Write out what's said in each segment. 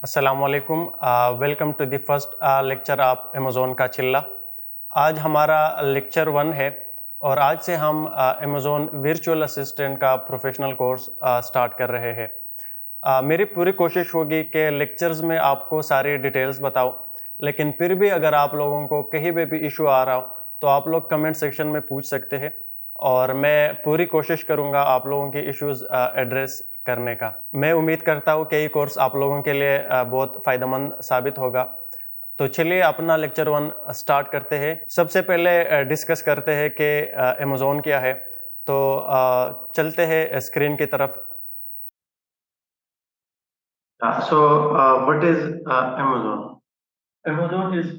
अस्सलाम वालेकुम। Welcome to the first lecture of Amazon का चिल्ला। आज हमारा लेक्चर 1 है और आज से हम अमेज़ोन वर्चुअल असिस्टेंट का प्रोफेशनल कोर्स स्टार्ट कर रहे हैं। मेरी पूरी कोशिश होगी कि लेक्चर्स में आपको सारी डिटेल्स बताऊं, लेकिन फिर भी अगर आप लोगों को कहीं पे भी इशू आ रहा हो तो आप लोग कमेंट सेक्शन में पूछ सकते हैं और मैं पूरी कोशिश करूंगा आप लोगों के इश्यूज एड्रेस करने का। मैं उम्मीद करता हूँ कि ये कोर्स आप लोगों के लिए बहुत फ़ायदेमंद साबित होगा। तो चलिए अपना लेक्चर 1 स्टार्ट करते हैं। सबसे पहले डिस्कस करते हैं कि अमेज़ोन क्या है। तो चलते हैं स्क्रीन की तरफ। What is Amazon? Amazon is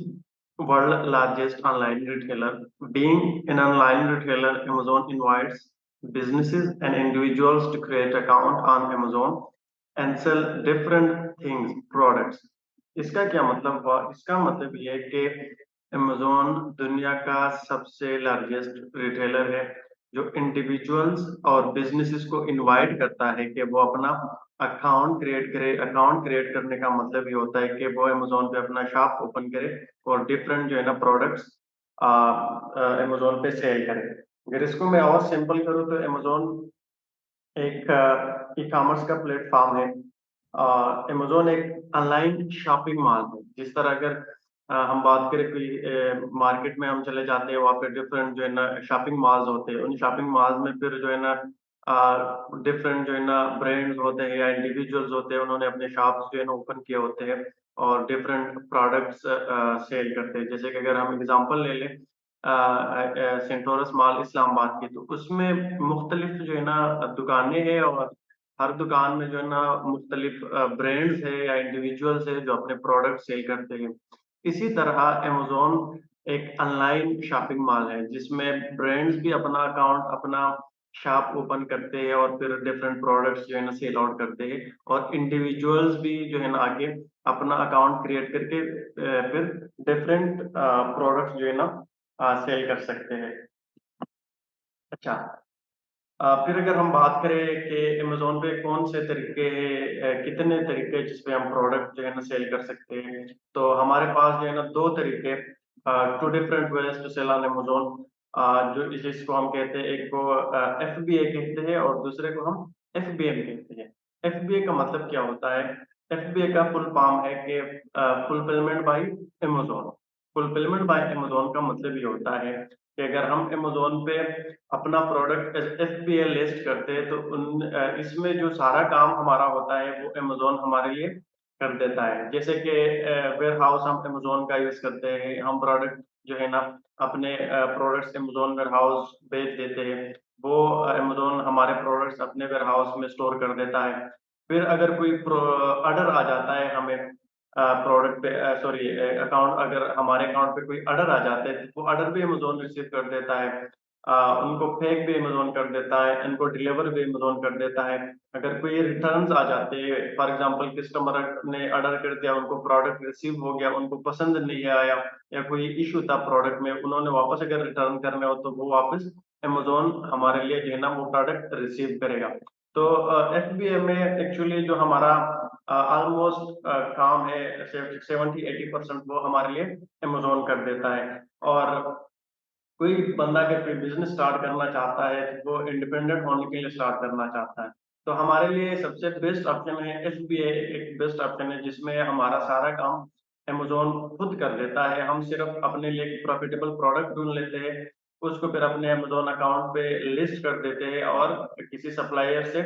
world largest online retailer. Being an online retailer, Amazon invites businesses and individuals to create account on Amazon and sell different things, products. इसका क्या मतलब हुआ? इसका मतलब ये है कि Amazon दुनिया का सबसे लार्जेस्ट रिटेलर है जो इंडिविजुअल्स और बिजनेसेस को इनवाइट करता है कि वो अपना अकाउंट क्रिएट करे। अकाउंट क्रिएट करने का मतलब ये होता है कि वो अमेज़न पे अपना शॉप ओपन करे और डिफरेंट जो है ना प्रोडक्ट्स अमेज़न पे सेल करे। अगर इसको मैं और सिंपल करूँ तो अमेज़न एक ई कॉमर्स का प्लेटफॉर्म है। अमेज़न एक ऑनलाइन शॉपिंग मॉल है। जिस तरह अगर हम बात करें कोई मार्केट में हम चले जाते हैं, वहाँ पे डिफरेंट जो है ना शॉपिंग मॉल्स होते हैं। उन शॉपिंग मॉल्स में फिर जो है ना डिफरेंट जो है ना ब्रांड्स होते हैं या इंडिविजुअल्स होते हैं, उन्होंने अपने शॉप्स जो है ना ओपन किए होते हैं और डिफरेंट प्रोडक्ट्स सेल करते हैं। जैसे कि अगर हम एग्जांपल ले लें सेंटोरस मॉल इस्लामाबाद की, तो उसमें मुख्तलिफ जो है ना दुकानें हैं और हर दुकान में जो है ना मुख्तलिफ ब्रांड्स है या इंडिविजुअल्स है जो अपने प्रोडक्ट सेल करते हैं। इसी तरह अमेज़न एक ऑनलाइन शॉपिंग मॉल है जिसमें ब्रांड्स भी अपना अकाउंट, अपना शॉप ओपन करते हैं और फिर डिफरेंट प्रोडक्ट्स जो है ना सेल आउट करते हैं और इंडिविजुअल्स भी जो है ना आगे अपना अकाउंट क्रिएट करके फिर डिफरेंट प्रोडक्ट्स जो है ना सेल कर सकते हैं। अच्छा, फिर अगर हम बात करें कि अमेज़न पे कौन से तरीके कितने तरीके जिसपे हम प्रोडक्ट जो है ना सेल कर सकते हैं, तो हमारे पास जो है ना 2 तरीके, 2 different ways to sell on Amazon, जो जिसको हम कहते हैं, एक को एफबीए कहते हैं और दूसरे को हम एफबीएम कहते हैं। एफबीए का मतलब क्या होता है? एफबीए का फुल फॉर्म है कि fulfilment bye Amazon. Fulfilment bye Amazon का मतलब ये होता है कि अगर हम अमेज़न पे अपना प्रोडक्ट एफबीए लिस्ट करते हैं तो इसमें जो सारा काम हमारा होता है वो अमेज़न हमारे लिए कर देता है। जैसे कि वेयर हाउस हम अमेज़न का यूज़ करते हैं, हम प्रोडक्ट जो है ना अपने प्रोडक्ट्स अमेज़न वेयर हाउस भेज देते हैं। वो अमेज़न हमारे प्रोडक्ट्स अपने वेयर हाउस में स्टोर कर देता है। फिर अगर कोई ऑर्डर आ जाता है हमें प्रोडक्ट पे, सॉरी, अकाउंट, अगर हमारे अकाउंट पे कोई ऑर्डर आ जाते हैं तो वो ऑर्डर भी अमेज़न रिसीव कर देता है। उनको फेक भी अमेज़न कर देता है, इनको डिलीवर भी अमेज़न कर देता है। अगर कोई रिटर्न्स आ जाते हैं, फॉर एग्ज़ाम्पल कस्टमर ने ऑर्डर कर दिया, उनको प्रोडक्ट रिसीव हो गया, उनको पसंद नहीं आया या कोई इश्यू था प्रोडक्ट में, उन्होंने वापस अगर रिटर्न करने हो तो वो वापस अमेज़न हमारे लिए जो है ना वो प्रोडक्ट रिसीव करेगा। तो एफबीए में एक्चुअली जो हमारा ऑलमोस्ट काम है 70-80% वो हमारे लिए अमेज़न कर देता है। और कोई बंदा अगर कोई बिज़नेस स्टार्ट करना चाहता है, तो वो इंडिपेंडेंट होने के लिए स्टार्ट करना चाहता है। तो हमारे लिए सबसे बेस्ट ऑप्शन है एफबीए, एक बेस्ट ऑप्शन है जिसमें हमारा सारा काम अमेज़न खुद कर देता है। हम सिर्फ़ अपने लिए एक प्रॉफिटेबल प्रोडक्ट ढूँढ लेते हैं, उसको फिर अपने अमेज़न अकाउंट पे लिस्ट कर देते हैं और किसी सप्लायर से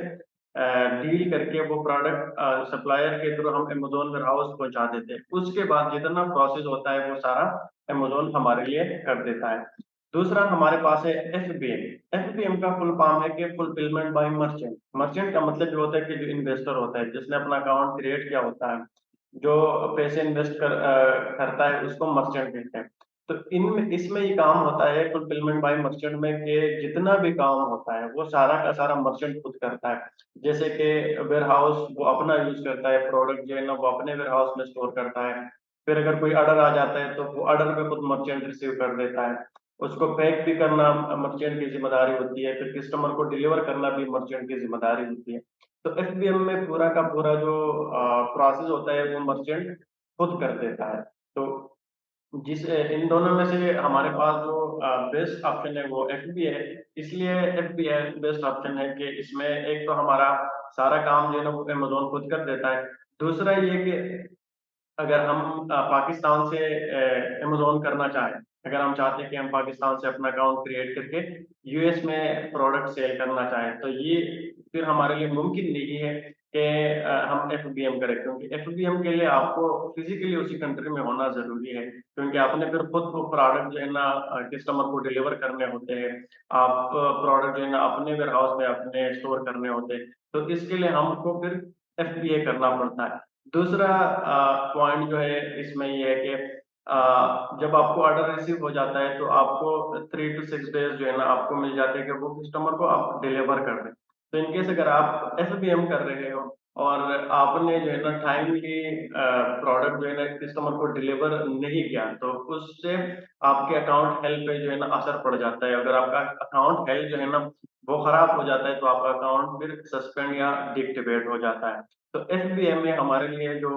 डील करके वो प्रोडक्ट सप्लायर के थ्रू हम अमेज़न वेयरहाउस पहुँचा देते हैं। उसके बाद जितना प्रोसेस होता है वो सारा अमेज़न हमारे लिए कर देता है। दूसरा हमारे पास है एफबीएम। एफबीएम का फुल फॉर्म है कि फुलफिलमेंट बाय मर्चेंट। मर्चेंट का मतलब ये होता है कि जो इन्वेस्टर होता है, जिसने अपना अकाउंट क्रिएट किया होता है, जो पैसे इन्वेस्ट करता है, उसको मर्चेंट कहते हैं। तो इनमें इसमें ये काम होता है फुलफिलमेंट बाय मर्चेंट में कि जितना भी काम होता है वो सारा का सारा मर्चेंट खुद करता है। जैसे कि वेयर हाउस वो अपना यूज करता है, प्रोडक्ट जो है ना वो अपने वेयर हाउस में स्टोर करता है। फिर अगर कोई ऑर्डर आ जाता है तो वो ऑर्डर पे खुद मर्चेंट रिसीव कर देता है। उसको पैक भी करना मर्चेंट की ज़िम्मेदारी होती है, फिर कस्टमर को डिलीवर करना भी मर्चेंट की ज़िम्मेदारी होती है। तो एफबीएम में पूरा का पूरा जो प्रोसेस होता है वो मर्चेंट खुद कर देता है। तो इन दोनों में से हमारे पास जो बेस्ट ऑप्शन है वो एफबी है। इसलिए एफबी बेस्ट ऑप्शन है कि इसमें एक तो हमारा सारा काम जो है ना वो अमेज़न खुद कर देता है। दूसरा ये कि अगर हम पाकिस्तान से अमेज़न करना चाहें, अगर हम चाहते हैं कि हम पाकिस्तान से अपना अकाउंट क्रिएट करके यूएस में प्रोडक्ट सेल करना चाहें, तो ये फिर हमारे लिए मुमकिन नहीं है कि हम एफबीएम करें, क्योंकि एफबीएम के लिए आपको फिजिकली उसी कंट्री में होना ज़रूरी है, क्योंकि आपने फिर खुद वो प्रोडक्ट जो है ना कस्टमर को डिलीवर करने होते हैं। आप प्रोडक्ट जो है ना अपने वेयरहाउस में अपने स्टोर करने होते हैं, तो इसके लिए हमको फिर एफबीए करना पड़ता है। दूसरा पॉइंट जो है इसमें ये है कि जब आपको ऑर्डर रिसीव हो जाता है तो आपको 3 to 6 डेज जो है ना आपको मिल जाते हैं कि वो कस्टमर को आप डिलीवर कर दें। तो इन केस अगर आप एफबीएम कर रहे हो और आपने जो है ना टाइमली प्रोडक्ट जो है ना कस्टमर को डिलीवर नहीं किया, तो उससे आपके अकाउंट हेल्थ पे जो है ना असर पड़ जाता है। अगर आपका अकाउंट हेल्थ जो है ना वो खराब हो जाता है, तो आपका अकाउंट फिर सस्पेंड या डीएक्टिवेट हो जाता है। तो एफबीएम में हमारे लिए जो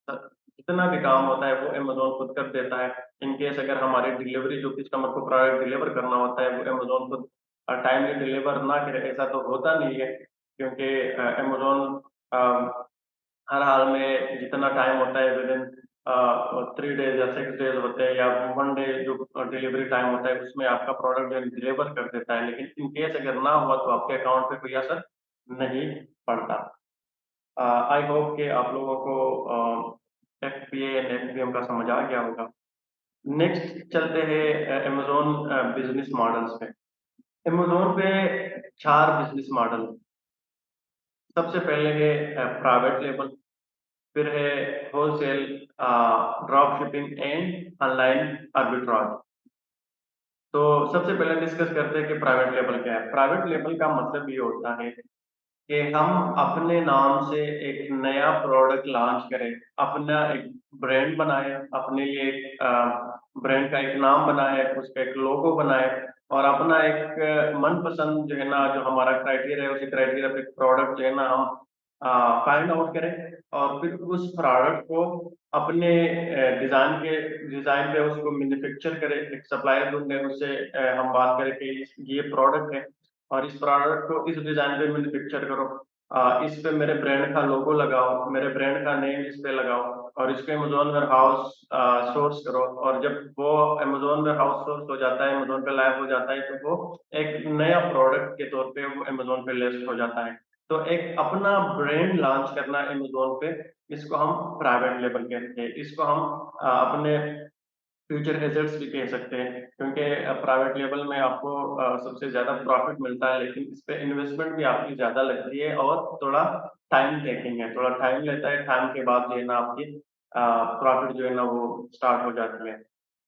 जितना भी काम होता है वो अमेज़न खुद कर देता है। इन केस अगर हमारी डिलीवरी जो कस्टमर को प्रोडक्ट डिलीवर करना होता है वो अमेज़न खुद टाइमली डिलीवर ना करे, ऐसा तो होता नहीं है, क्योंकि अमेज़न हर हाल में जितना टाइम होता है विदिन 3 डेज या 6 डेज होते हैं या 1 डे जो डिलीवरी टाइम होता है उसमें आपका प्रोडक्ट जो है डिलीवर कर देता है। लेकिन इन केस अगर ना हुआ तो आपके अकाउंट पे कोई असर नहीं पड़ता। आई होप कि आप लोगों को एफपीए एंड एफपीएम का समझ आ गया होगा। नेक्स्ट चलते हैं अमेज़न बिजनेस मॉडल्स पे। अमेज़न पे 4 बिजनेस मॉडल। सबसे पहले है प्राइवेट लेबल, फिर है wholesale, drop shipping and online arbitrage. तो सबसे पहले डिस्कस करते हैं कि प्राइवेट लेबल क्या है। प्राइवेट लेबल का मतलब ये होता है कि हम अपने नाम से एक नया प्रोडक्ट लॉन्च करें, अपना एक ब्रांड बनाएं, अपने लिए एक ब्रांड का एक नाम बनाएं, उसका एक लोगो बनाएं और अपना एक मनपसंद जो है ना जो हमारा क्राइटेरिया है उसी क्राइटेरिया पे प्रोडक्ट जो है ना हम फाइंड आउट करें और फिर उस प्रोडक्ट को अपने डिजाइन पे उसको मैन्युफैक्चर करें, एक सप्लायर ढूंढे, उससे हम बात करें कि ये प्रोडक्ट है और इस प्रोडक्ट को इस डिजाइन पे मैन्युफैक्चर करो, इस पे मेरे ब्रांड का लोगो लगाओ, मेरे ब्रांड का नेम इस पे लगाओ और इसको अमेज़न वेयरहाउस सोर्स करो। और जब वो अमेज़न वेयरहाउस सोर्स हो जाता है, अमेज़न पे लाइव हो जाता है, तो वो एक नया प्रोडक्ट के तौर पे वो अमेज़न पे लिस्ट हो जाता है। तो एक अपना ब्रांड लॉन्च करना अमेज़न पे, इसको हम प्राइवेट लेबल कहते हैं। इसको हम अपने फ्यूचर एसेट्स भी कह सकते हैं, क्योंकि प्राइवेट लेवल में आपको सबसे ज़्यादा प्रॉफ़िट मिलता है, लेकिन इस पे इन्वेस्टमेंट भी आपकी ज़्यादा लगती है और थोड़ा टाइम टेकिंग है, थोड़ा टाइम लेता है, टाइम के बाद जो है ना आपकी प्रॉफ़िट जो है ना वो स्टार्ट हो जाती है।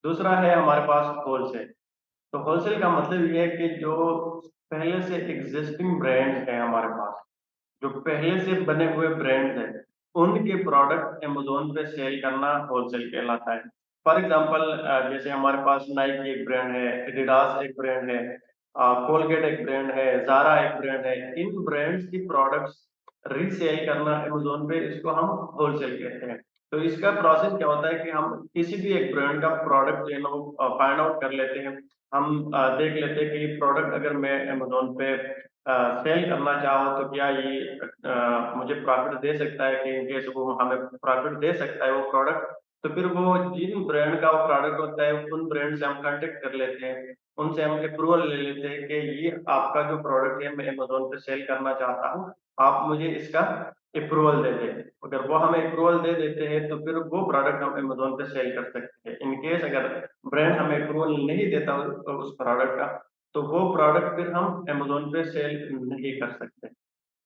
दूसरा है हमारे पास होलसेल। तो होलसेल का मतलब ये है कि जो पहले से एक्जिस्टिंग ब्रांड्स हैं हमारे पास, जो पहले से बने हुए ब्रांड्स हैं, उनके प्रोडक्ट अमेज़न पे सेल करना होलसेल कहलाता है। फॉर एग्ज़ाम्पल जैसे हमारे पास नाइकी एक ब्रांड है, एडिडास एक ब्रांड है, कोलगेट एक ब्रांड है, ज़ारा एक ब्रांड है। इन ब्रांड्स की प्रोडक्ट्स रीसेल करना अमेज़न पे, इसको हम होलसेल कहते हैं। तो इसका प्रोसेस क्या होता है कि हम किसी भी एक ब्रांड का प्रोडक्ट जो है ना वो फाइंड आउट कर लेते हैं। हम देख लेते हैं कि ये प्रोडक्ट अगर मैं अमेज़न पे सेल करना चाहो तो क्या ये मुझे प्रॉफ़िट दे सकता है, कि इन केस वो हमें प्रॉफ़िट दे सकता है वो प्रोडक्ट, तो फिर वो जिन ब्रांड का वो प्रोडक्ट होता है, उन ब्रांड से हम कॉन्टैक्ट कर लेते हैं। उनसे हम अप्रूवल ले लेते हैं कि ये आपका जो प्रोडक्ट है मैं अमेज़न पे सेल करना चाहता हूँ, आप मुझे इसका अप्रूवल दे दें। अगर वो हमें अप्रूवल दे देते हैं तो फिर वो प्रोडक्ट हम अमेज़न पे सेल कर सकते हैं। इन केस अगर ब्रांड हमें अप्रूवल नहीं देता उस प्रोडक्ट का, तो वो प्रोडक्ट फिर हम अमेज़न पे सेल नहीं कर सकते।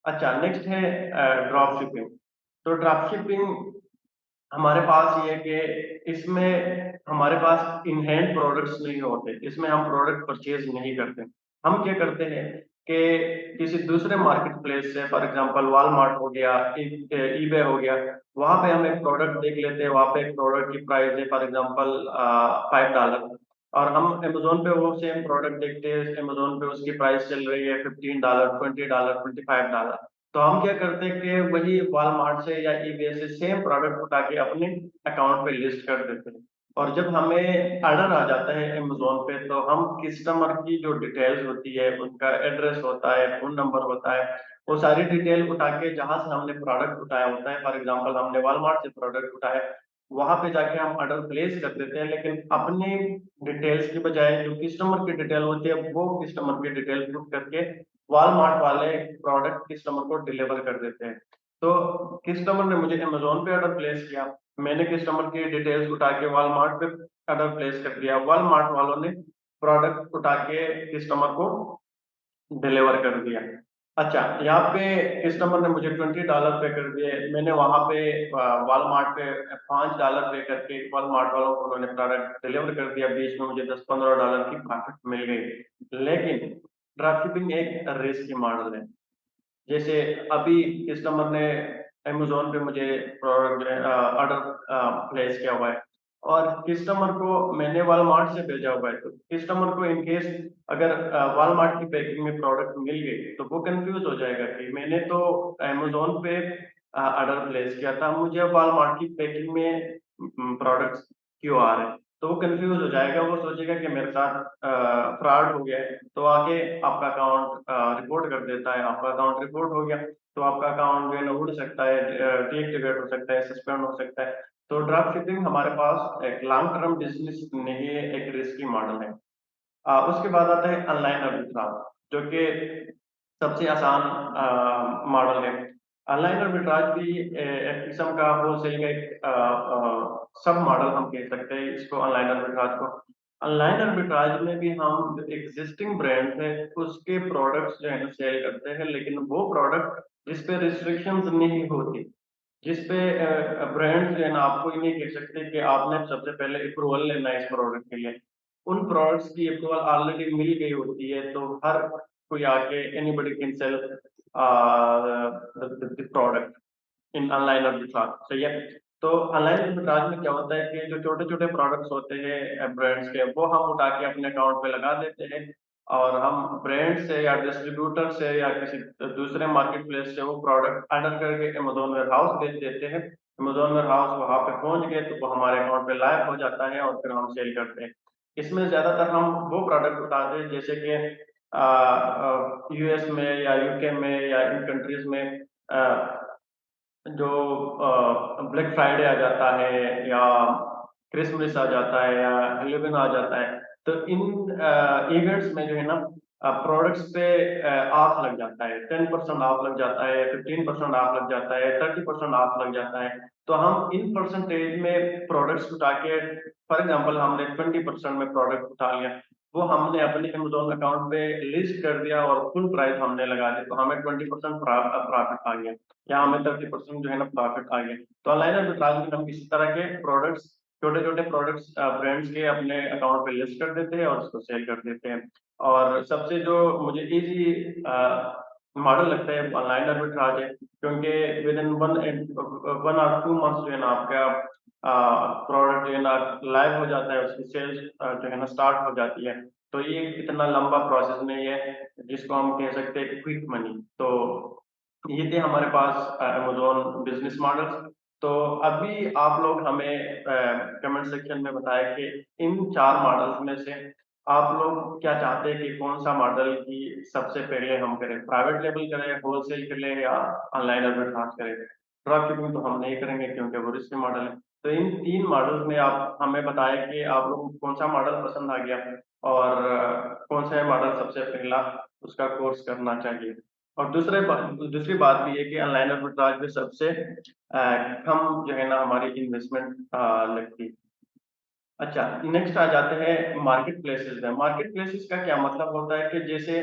अच्छा, नेक्स्ट है ड्रॉप शिपिंग। तो ड्रॉप शिपिंग हमारे पास ये है कि इसमें हमारे पास इन हैंड प्रोडक्ट्स नहीं होते, इसमें हम प्रोडक्ट परचेज़ नहीं करते। हम क्या करते हैं कि किसी दूसरे मार्केट प्लेस से, फॉर एग्ज़ाम्पल वॉलमार्ट हो गया, ईबे हो गया, वहाँ पे हम एक प्रोडक्ट देख लेते हैं, वहाँ पे एक प्रोडक्ट की प्राइस है फॉर एग्ज़ाम्पल $5, और हम अमेज़न पे वो सेम प्रोडक्ट देखते हैं, अमेज़न पे उसकी प्राइस चल रही है $15, $20, $25। तो हम क्या करते हैं कि वही वॉलमार्ट से या ईबे से सेम प्रोडक्ट उठा के अपने अकाउंट पे लिस्ट कर देते हैं। और जब हमें ऑर्डर आ जाता है अमेज़न पे, तो हम कस्टमर की जो डिटेल्स होती है, उनका एड्रेस होता है, फ़ोन नंबर होता है, वो सारी डिटेल उठा के जहाँ से हमने प्रोडक्ट उठाया होता है, फॉर एग्ज़ाम्पल हमने वॉलमार्ट से प्रोडक्ट उठाया, वहाँ पे जाके हम ऑर्डर प्लेस कर देते हैं। लेकिन अपनी डिटेल्स की बजाय जो कस्टमर की डिटेल होती है, वो कस्टमर की डिटेल पुट करके वॉलमार्ट वाले प्रोडक्ट कस्टमर को डिलीवर कर देते हैं। तो कस्टमर ने मुझे अमेज़न पे ऑर्डर प्लेस किया, मैंने कस्टमर की डिटेल्स उठा के वॉलमार्ट पे ऑर्डर प्लेस कर दिया, वॉलमार्ट वालों ने प्रोडक्ट उठा के कस्टमर को डिलीवर कर दिया। अच्छा, यहाँ पे कस्टमर ने मुझे $20 पे कर दिए, मैंने वहाँ पे वॉलमार्ट पे $5 पे करके वॉलमार्ट वालों को उन्होंने प्रोडक्ट डिलीवर कर दिया, बीच में मुझे $10-15 की प्रॉफिट मिल गई। लेकिन ड्रॉपशिपिंग एक रिस्की मॉडल है। जैसे अभी कस्टमर ने अमेज़न पे मुझे प्रोडक्ट जो है ऑर्डर प्लेस किया हुआ है, और कस्टमर को मैंने वॉलमार्ट से भेजा हुआ है, तो कस्टमर को इन केस अगर वॉलमार्ट की पैकिंग में प्रोडक्ट मिल गई, तो वो कंफ्यूज हो जाएगा कि मैंने तो अमेज़न पे ऑर्डर प्लेस किया था, मुझे वॉलमार्ट की पैकिंग में प्रोडक्ट्स क्यों आ रहे हैं? तो वो कंफ्यूज हो जाएगा, वो सोचेगा कि मेरे साथ फ्रॉड हो गया है, तो आके आपका अकाउंट रिपोर्ट कर देता है। आपका अकाउंट रिपोर्ट हो गया, तो आपका अकाउंट जो है ना उड़ सकता है, डीएक्टिवेट हो सकता है, सस्पेंड हो सकता है। तो ड्रॉप शिपिंग हमारे पास एक लॉन्ग टर्म बिज़नेस नहीं है, एक रिस्की मॉडल है। उसके बाद आता है ऑनलाइन आर्बिट्राज, जो कि सबसे आसान मॉडल है। ऑनलाइन आर्बिट्राज भी एक किस्म का होलसेल का एक सब मॉडल हम कह सकते हैं इसको, ऑनलाइन आर्बिट्राज को। ऑनलाइन आर्बिट्राज में भी हम जो एग्जिस्टिंग ब्रांड है, उसके प्रोडक्ट्स जो है ना सेल करते हैं, लेकिन वो प्रोडक्ट जिस पे रिस्ट्रिक्शंस नहीं होती, जिसपे ब्रांड जो है ना आपको ये नहीं कह सकते कि आपने सबसे पहले अप्रूवल लेना है इस प्रोडक्ट के लिए। उन प्रोडक्ट्स की अप्रूवल ऑलरेडी मिल गई होती है, तो हर कोई आके anybody can sell the product in online arbitrage, सही है। तो ऑनलाइन आर्बिट्राज में क्या होता है कि जो छोटे-छोटे प्रोडक्ट्स होते हैं ब्रांड्स के, वो हम उठा के अपने अकाउंट पे लगा देते हैं, और हम ब्रांड से या डिस्ट्रीब्यूटर से या किसी दूसरे मार्केट प्लेस से वो प्रोडक्ट ऑर्डर करके अमेज़न वेयरहाउस भेज देते हैं। अमेज़न वेयरहाउस वहाँ पे पहुँच गए तो वो हमारे अकाउंट पे लाइव हो जाता है, और फिर हम सेल करते हैं। इसमें ज़्यादातर हम वो प्रोडक्ट उठाते हैं जैसे कि यूएस में या यूके में या इन कंट्रीज़ में अ, जो ब्लैक फ्राइडे आ जाता है, या क्रिसमस आ जाता है, या हेलोवीन आ जाता है, तो इन इवेंट्स में जो है ना प्रोडक्ट्स पे ऑफ लग जाता है, 10% ऑफ लग जाता है, 15% ऑफ लग जाता है, 30% ऑफ लग जाता है। तो हम इन परसेंटेज में प्रोडक्ट्स उठा के, फॉर एग्जांपल हमने 20% में प्रोडक्ट उठा लिया, वो हमने अपने अमेज़न अकाउंट पे लिस्ट कर दिया और फुल प्राइस हमने लगा दी, तो हमें 20% प्रॉफिट आ गया, या हमें 30% जो है ना प्रॉफिट आ गया। तो ऑनलाइन आर्बिट्राज में हम इसी तरह के प्रोडक्ट्स, छोटे-छोटे प्रोडक्ट्स ब्रांड्स के अपने अकाउंट पे लिस्ट कर देते हैं और उसको सेल कर देते हैं। और सबसे जो मुझे ईज़ी मॉडल लगता है ऑनलाइन आर्बिट्राज है, क्योंकि विद इन 1 और 2 मंथ्स जो है ना आपका प्रोडक्ट जो है ना लाइव हो जाता है, उसकी सेल्स जो है ना स्टार्ट हो जाती है। तो ये इतना लंबा प्रोसेस नहीं है, जिसको हम कह सकते हैं क्विक मनी। तो ये थे हमारे पास अमेज़न बिज़नेस मॉडल्स। तो अभी आप लोग हमें कमेंट सेक्शन में बताएँ कि इन 4 मॉडल्स में से आप लोग क्या चाहते हैं कि कौन-सा मॉडल की सबसे पहले हम करें? प्राइवेट लेबल करें, होलसेल करें, या ऑनलाइन आर्बिट्राज करें? ड्रॉप शिपिंग तो हम नहीं करेंगे क्योंकि वो रिस्की मॉडल है। तो इन 3 मॉडल्स में आप हमें बताएँ कि आप लोगों को कौन-सा मॉडल पसंद आ गया, और कौन-सा मॉडल सबसे पहला उसका कोर्स करना चाहिए। और दूसरी बात भी है कि ऑनलाइन आर्बिट्राज में सबसे कम जो है ना हमारी इन्वेस्टमेंट लगती है। अच्छा, नेक्स्ट आ जाते हैं मार्केट प्लेसेस में। मार्केट प्लेसेस का क्या मतलब होता है कि जैसे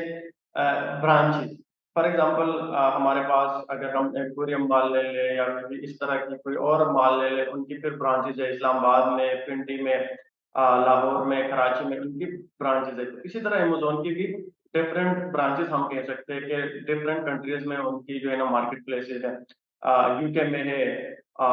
ब्रांचेज़, फॉर एग्ज़ाम्पल हमारे पास अगर हम एक्वेरियम मॉल ले लें, या फिर इस तरह की कोई और मॉल ले लें, उनकी फिर ब्रांचेज़ है इस्लामाबाद में, पिंडी में, लाहौर में, कराची में, उनकी ब्रांचेज़ है। इसी तरह अमेज़न की भी डिफरेंट ब्रांचेज़ हम कह सकते हैं कि डिफरेंट कंट्रीज़ में उनकी जो है ना मार्केट प्लेसेस है। यूके में है, अ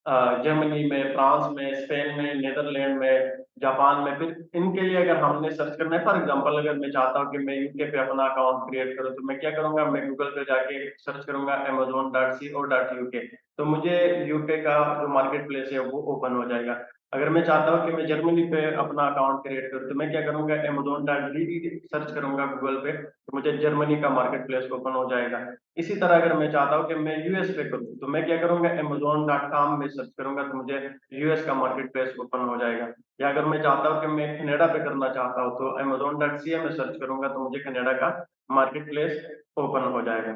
जर्मनी में, फ्रांस में, स्पेन में, नीदरलैंड में, जापान में। फिर इनके लिए अगर हमने सर्च करना है, फॉर एग्जांपल अगर मैं चाहता हूँ कि मैं यूके पे अपना अकाउंट क्रिएट करूँ, तो मैं क्या करूँगा, मैं गूगल पे जाके सर्च करूँगा amazon.co.uk, तो मुझे यूके का जो मार्केट प्लेस है वो ओपन हो जाएगा। अगर मैं चाहता हूँ कि मैं जर्मनी पे अपना अकाउंट क्रिएट करूँ, तो मैं क्या करूँगा, amazon.de सर्च करूँगा गूगल पे, तो मुझे जर्मनी का मार्केट प्लेस ओपन हो जाएगा। इसी तरह अगर मैं चाहता हूँ कि मैं यूएस पे करूँ, तो मैं क्या करूँगा, amazon.com में सर्च करूँगा, तो मुझे यूएस का मार्केट प्लेस ओपन हो जाएगा। या अगर मैं चाहता हूँ कि मैं कनाडा पे करना चाहता हूँ, तो amazon.ca में सर्च करूँगा, तो मुझे कनाडा का मार्केट प्लेस ओपन हो जाएगा।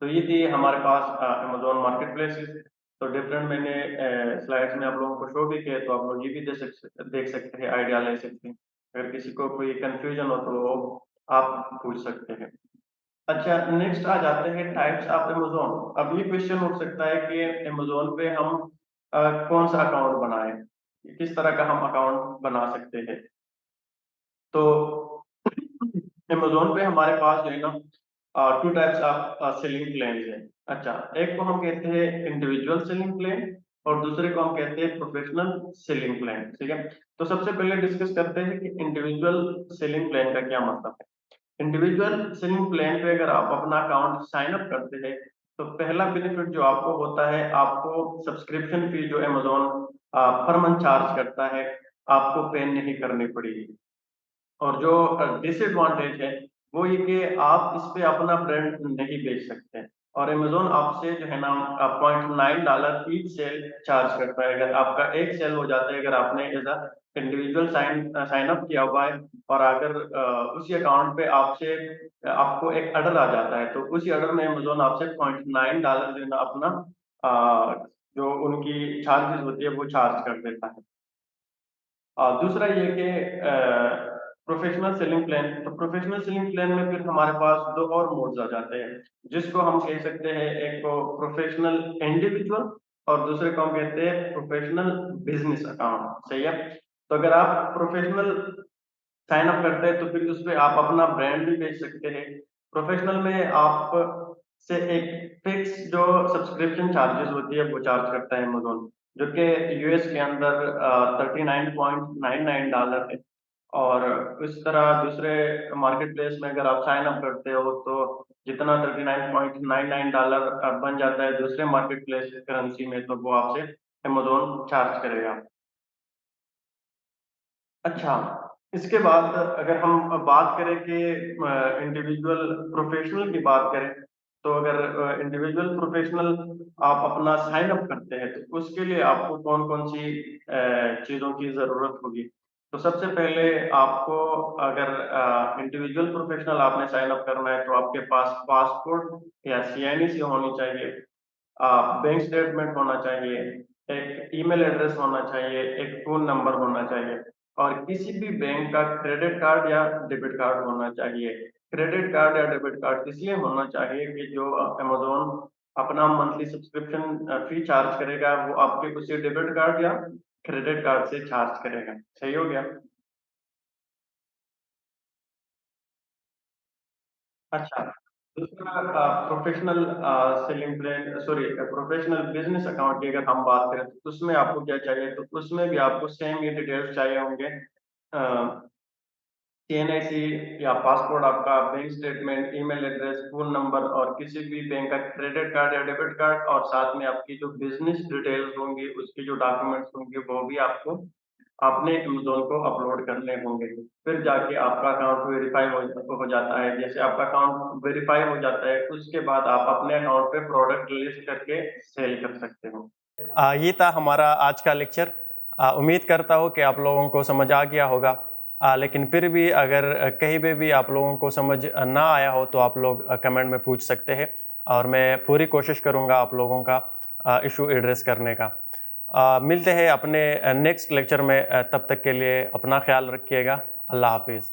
तो ये थी हमारे पास अमेज़न मार्केट प्लेसेस। तो डिफरेंट मैंने स्लाइड्स में आप लोगों को शो भी किए, तो आप लोग ये भी देख सकते हैं, आइडिया ले सकते हैं। अगर किसी को कोई कंफ्यूजन हो तो आप पूछ सकते हैं। अच्छा, नेक्स्ट आ जाते हैं टाइप्स ऑफ अमेज़न। अब ये क्वेश्चन उठ सकता है कि अमेज़न पे हम कौन सा अकाउंट बनाएं, किस तरह का हम अकाउंट बना सकते हैं। तो अमेज़न पे हमारे पास जो है ना, two types of selling plans हैं। अच्छा, एक को हम कहते हैं इंडिविजुअल सेलिंग प्लान और दूसरे को हम कहते हैं प्रोफेशनल सेलिंग प्लान। ठीक है, तो सबसे पहले डिस्कस करते हैं कि इंडिविजुअल सेलिंग प्लान का क्या मतलब है। इंडिविजुअल सेलिंग प्लान पे अगर आप अपना अकाउंट साइन अप करते हैं, तो पहला बेनिफिट जो आपको होता है, आपको सब्सक्रिप्शन फी जो अमेज़न पर मंथ चार्ज करता है, आपको पे नहीं करनी पड़ेगी। और जो डिसएडवांटेज है वो ये कि आप इस पे अपना ब्रांड नहीं बेच सकते, और अमेज़न आपसे जो है ना $0.9 ईच सेल चार्ज करता है। अगर आपका एक सेल हो जाता है, अगर आपने as a individual sign up किया हुआ है, और अगर उसी अकाउंट पे आपसे आपको एक ऑर्डर आ जाता है, तो उसी ऑर्डर में अमेज़न आपसे $0.9 जो है ना अपना जो उनकी चार्जेस होती है वो चार्ज कर देता है। दूसरा ये कि प्रोफेशनल सेलिंग प्लान, तो प्रोफेशनल सेलिंग प्लान में फिर हमारे पास दो और मोड्स आ जाते हैं, जिसको हम कह सकते हैं, एक को प्रोफेशनल इंडिविजुअल और दूसरे को हम कहते हैं प्रोफेशनल बिजनेस अकाउंट। सही है, तो अगर आप प्रोफेशनल साइन अप करते हैं, तो फिर उसपे आप अपना ब्रांड भी बेच सकते हैं। प्रोफेशनल में आप से एक फिक्स जो सब्सक्रिप्शन चार्जेस होती है वो चार्ज करता है अमेज़न, जो कि यूएस के अंदर $39.99 है। और इस तरह दूसरे मार्केट प्लेस में अगर आप साइन अप करते हो, तो जितना $39.99 बन जाता है दूसरे मार्केट प्लेस करेंसी में, तो वो आपसे अमेज़न चार्ज करेगा। अच्छा, इसके बाद अगर हम बात करें कि इंडिविजुअल प्रोफेशनल की बात करें, तो अगर इंडिविजुअल प्रोफेशनल आप अपना साइन अप करते हैं, तो उसके लिए आपको कौन-कौन सी चीज़ों की ज़रूरत होगी। तो सबसे पहले आपको, अगर इंडिविजुअल प्रोफेशनल आपने साइन अप करना है, तो आपके पास पासपोर्ट या सीएनईसी होनी चाहिए, बैंक स्टेटमेंट होना चाहिए, एक ईमेल एड्रेस होना चाहिए, एक फ़ोन नंबर होना चाहिए, और किसी भी बैंक का क्रेडिट कार्ड या डेबिट कार्ड होना चाहिए। क्रेडिट कार्ड या डेबिट कार्ड इसलिए होना चाहिए कि जो अमेज़न अपना मंथली सब्सक्रिप्शन फी चार्ज करेगा, वो आपके उसी डेबिट कार्ड या क्रेडिट कार्ड से चार्ज करेगा। सही हो गया? अच्छा, दूसरा professional selling plan, sorry, professional business account की अगर हम बात करें, तो उसमें आपको क्या चाहिए? तो उसमें भी आपको सेम ये डिटेल्स चाहिए होंगे, सीएनआईसी या पासपोर्ट आपका, bank statement, email address, phone number और किसी भी बैंक का क्रेडिट कार्ड या डेबिट कार्ड, और साथ में आपकी जो बिज़नेस डिटेल्स होंगी, उसके जो डॉक्यूमेंट्स होंगे, वो भी आपको अपने अमेज़न को अपलोड करने होंगे। फिर जाके आपका अकाउंट वेरीफ़ाई हो जाता है। जैसे आपका अकाउंट वेरीफ़ाई हो जाता है, उसके बाद आप अपने अकाउंट पे प्रोडक्ट लिस्ट करके सेल कर सकते हो। ये था हमारा आज का लेक्चर। उम्मीद करता हूँ कि आप लोगों को समझ आ गया होगा। लेकिन फिर भी अगर कहीं पे भी आप लोगों को समझ ना आया हो, तो आप लोग कमेंट में पूछ सकते हैं, और मैं पूरी कोशिश करूँगा आप लोगों का इशू एड्रेस करने का। मिलते हैं अपने नेक्स्ट लेक्चर में। तब तक के लिए अपना ख्याल रखिएगा। अल्लाह हाफिज़।